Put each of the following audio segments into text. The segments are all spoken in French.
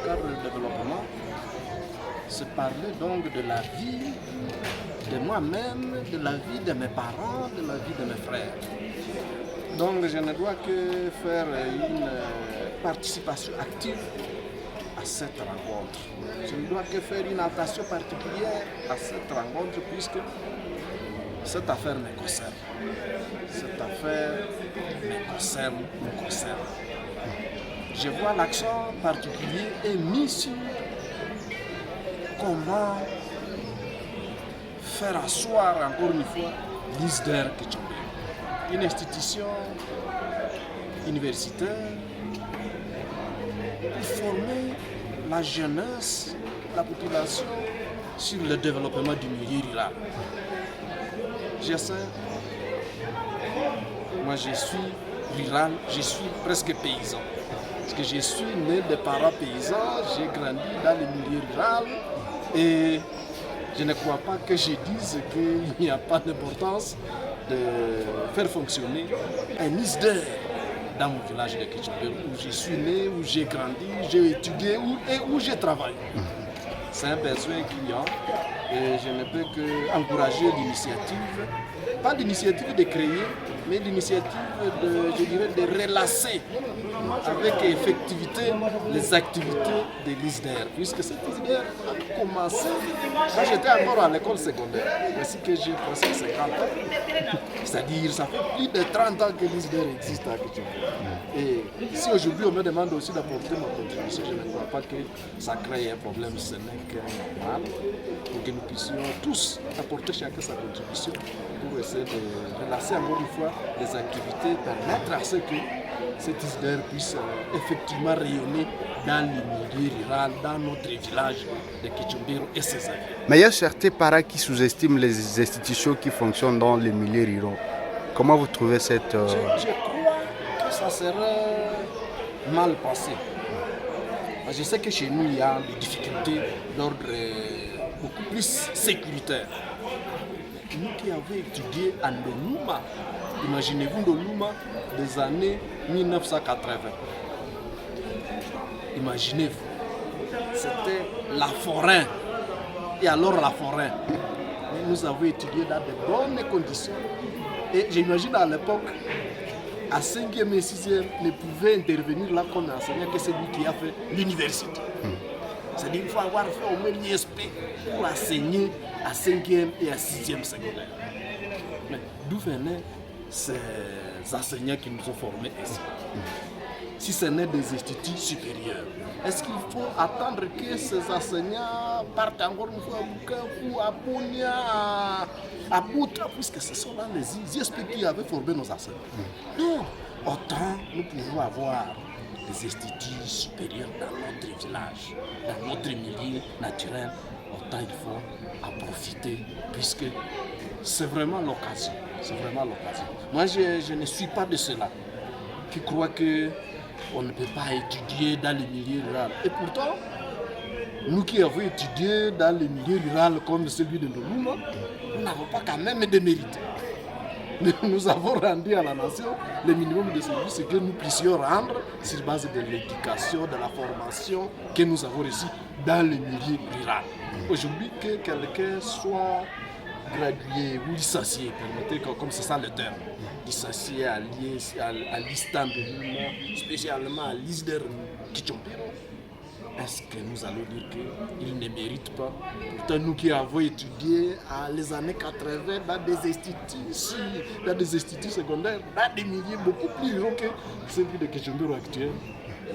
cadre de développement, c'est parler donc de la vie de moi-même, de la vie de mes parents, de la vie de mes frères. Donc je ne dois que faire une participation active à cette rencontre. Je ne dois que faire une attention particulière à cette rencontre puisque cette affaire me concerne. Cette affaire me concerne. Je vois l'accent particulier est mis sur comment faire asseoir encore une fois l'ISDER Kichombe, une institution universitaire pour former la jeunesse, la population sur le développement du milieu rural. Je sais, moi je suis rural, je suis presque paysan. Parce que je suis né de parents paysans, j'ai grandi dans le milieu rural et je ne crois pas que je dise qu'il n'y a pas d'importance de faire fonctionner un ISDER dans mon village de Kichombe, où je suis né, où j'ai grandi, j'ai étudié et où j'ai travaillé. C'est un besoin qu'il y a et je ne peux qu'encourager l'initiative, pas l'initiative de créer, mais l'initiative de relacer avec effectivité les activités de l'ISDER, puisque cet ISDER a commencé quand j'étais encore à l'école secondaire, ainsi que j'ai presque 50 ans, c'est-à-dire ça fait plus de 30 ans que l'ISDER existe à Kichombe. Et si aujourd'hui on me demande aussi d'apporter ma contribution, je ne crois pas que ça crée un problème, ce n'est que normal, pour que nous puissions tous apporter chacun sa contribution pour essayer de relancer encore une fois les activités, permettre à ce que cet ISDER puisse effectivement rayonner dans le milieu rural, dans notre village de Kichombe et ses amis. Mais il y a certains parents qui sous-estiment les institutions qui fonctionnent dans les milieux ruraux. Comment vous trouvez cette... Je crois que ça serait mal passé. Je sais que chez nous, il y a des difficultés d'ordre beaucoup plus sécuritaire. Nous qui avons étudié à Ndoluma, imaginez-vous Ndoluma des années 1980. Imaginez-vous, c'était la forêt. Et alors la forêt, nous avons étudié dans de bonnes conditions. Et j'imagine à l'époque, à 5e et 6e, ne pouvait intervenir là comme enseignant que celui qui a fait l'université. C'est-à-dire qu'il faut avoir fait au moins l'ISP pour enseigner à 5e et à 6e secondaire. Mais d'où venaient ces enseignants qui nous ont formés ici? Si ce n'est des instituts supérieurs, est-ce qu'il faut attendre que ces enseignants partent encore une fois à Bukavu, à Bunia, à Boutra, puisque ce sont là les ISP qui avaient formé nos enseignants? Non, autant nous pouvons avoir des instituts supérieurs dans notre village, dans notre milieu naturel, autant il faut en profiter, puisque c'est vraiment l'occasion. C'est vraiment l'occasion. Moi, je ne suis pas de ceux-là qui croient qu'on ne peut pas étudier dans le milieu rural. Et pourtant, nous qui avons étudié dans le milieu rural comme celui de Ndoluma, nous n'avons pas quand même de mérite. Nous avons rendu à la nation le minimum de services que nous puissions rendre sur base de l'éducation, de la formation que nous avons reçue dans le milieu rural. Aujourd'hui, que quelqu'un soit gradué ou licencié, permettez que, comme c'est ça le terme, licencié à l'ISTAN de Luma, spécialement à l'ISDER Kichombe, est-ce que nous allons dire qu'il ne mérite pas? Pourtant, nous qui avons étudié à les années 80 dans des instituts secondaires, dans des milieux beaucoup plus hauts que celui de Kichombe actuel,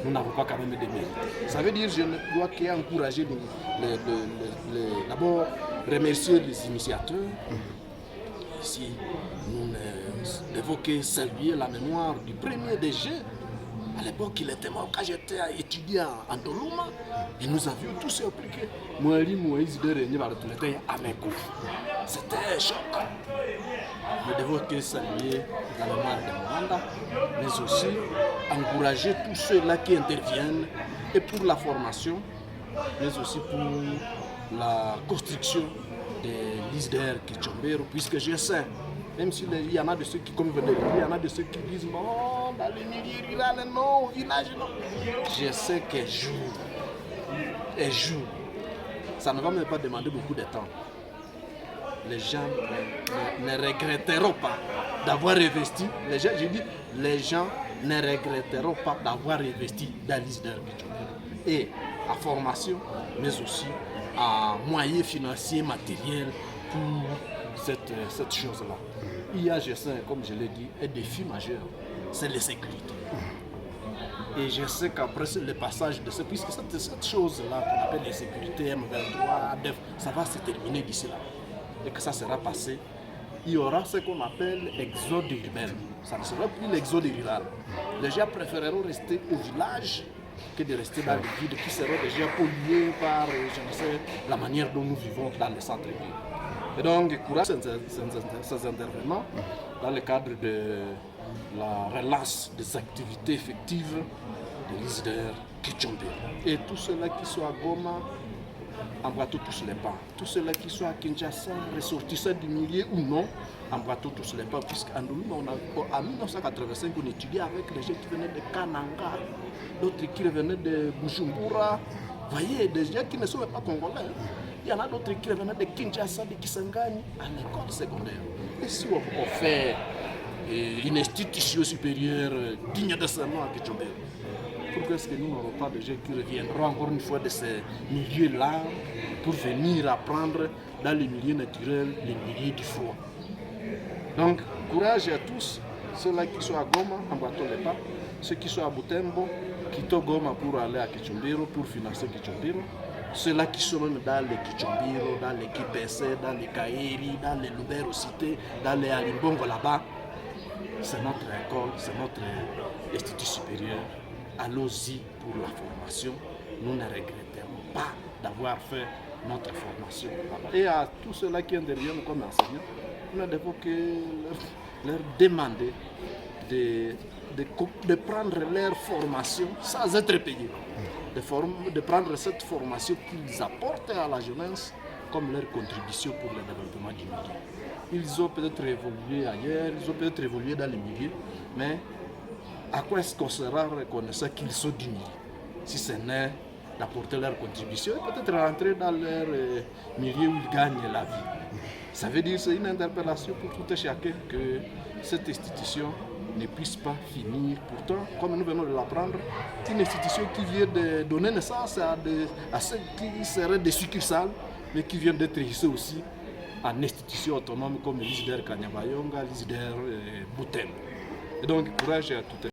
nous n'avons pas quand même de mérite. Ça veut dire que je ne dois qu'encourager d'abord remercier les initiateurs. Ici, nous ne devons que saluer la mémoire du premier DG. À l'époque, il était mort quand j'étais étudiant en Ndoluma. Et nous avions tous appris que Moali Moïse de Régnier va retourner à mes coups. C'était un choc. Nous devons que saluer la mémoire de Mwanda, mais aussi encourager tous ceux-là qui interviennent et pour la formation, mais aussi pour la construction de l'ISDER Kichombe, puisque je sais, même s'il y en a de ceux qui, comme vous venez de dire, il y en a de ceux qui disent non, dans le milieu rural, non, au village, non. Je sais qu'un jour, un jour, ça ne va même pas demander beaucoup de temps. Les gens ne regretteront pas d'avoir investi. Les gens ne regretteront pas d'avoir investi dans l'ISDER. Et à formation, mais aussi à moyens financiers, matériels pour cette chose-là. Il y a, je sais, comme je l'ai dit, un défi majeur, c'est la sécurité. Et je sais qu'après le passage de ce, puisque cette chose-là qu'on appelle la sécurité M23, ça va se terminer d'ici là. Et que ça sera passé, il y aura ce qu'on appelle l'exode urbain. Ça ne sera plus l'exode rural. Les gens préféreront rester au village que de rester dans les villes qui seront déjà polluées par, je ne sais, la manière dont nous vivons dans les centres-villes. Et donc, courage ces intervenants dans le cadre de la relance des activités effectives de l'ISDER Kichombe. Et tous ceux-là qui sont à Goma, emboîtons tous les pas. Tous ceux-là qui sont à Kinshasa, ressortissants du milieu ou non, emboîtons tous les pas. Puisqu'en 1985, on étudiait avec les gens qui venaient de Kananga, d'autres qui venaient de Bujumbura. Vous voyez, des gens qui ne sont même pas congolais. Il y en a d'autres qui venaient de Kinshasa, de Kisangani, à l'école secondaire. Et si on fait une institution supérieure digne de ce nom à Kichombe, pourquoi est-ce que nous n'aurons pas de gens qui reviendront encore une fois de ces milieux-là pour venir apprendre dans les milieux naturels, les milieux du froid. Donc, courage à tous, ceux-là qui sont à Goma, emboîtons les pas, ceux qui sont à Butembo, quittons Goma pour aller à Kichombiro, pour financer Kichombiro, ceux-là qui sont même dans les Kichombiro, dans les Kipese, dans les Kairi, dans les Lubero Cité, dans les Alimbongo là-bas, c'est notre école, c'est notre institut supérieur. Allons-y pour la formation. Nous ne regretterons pas d'avoir fait notre formation. Et à tous ceux-là qui interviennent comme enseignants, nous ne devons que leur demander de prendre leur formation sans être payés. De prendre cette formation qu'ils apportent à la jeunesse comme leur contribution pour le développement du milieu. Ils ont peut-être évolué ailleurs, ils ont peut-être évolué dans les milieux, mais à quoi est-ce qu'on sera reconnaissant qu'ils sont du milieu, si ce n'est d'apporter leur contribution et peut-être rentrer dans leur milieu où ils gagnent la vie. Ça veut dire que c'est une interpellation pour tout et chacun que cette institution ne puisse pas finir. Pourtant, comme nous venons de l'apprendre, c'est une institution qui vient de donner naissance à ceux qui seraient des succursales, mais qui viennent d'être hissés aussi en institution autonome comme l'ISDER Kanyabayonga, l'ISDER Butembo. Et donc, courage à tout.